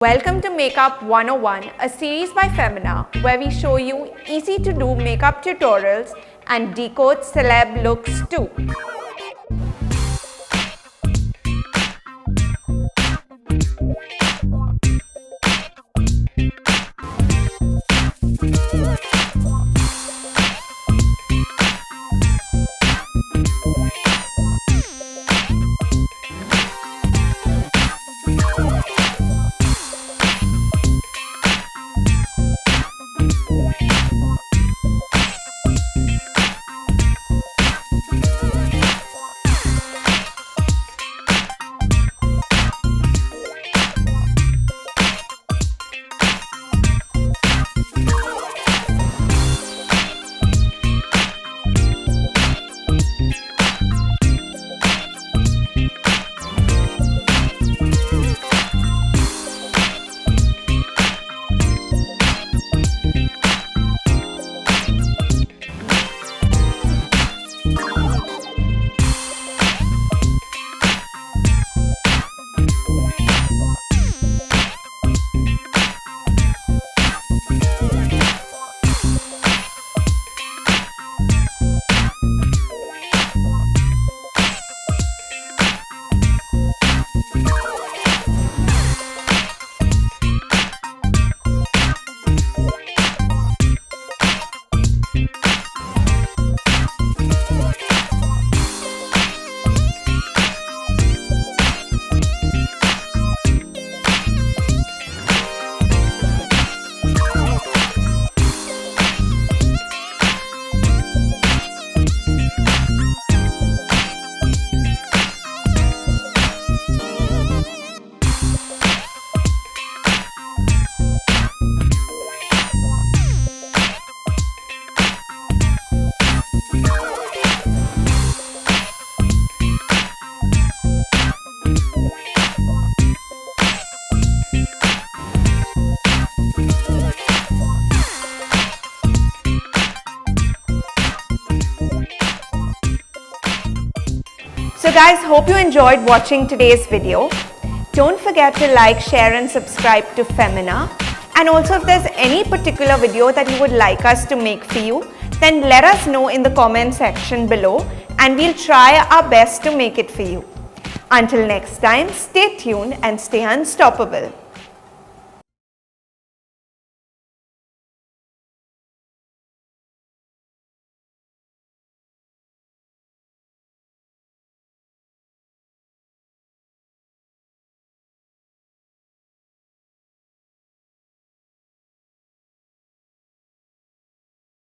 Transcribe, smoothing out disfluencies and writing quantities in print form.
Welcome to Makeup 101, a series by Femina where we show you easy to do makeup tutorials and decode celeb looks too. So guys, hope you enjoyed watching today's video. Don't forget to like, share and subscribe to Femina. And also if there's any particular video that you would like us to make for you, then let us know in the comment section below and we'll try our best to make it for you. Until next time, stay tuned and stay unstoppable.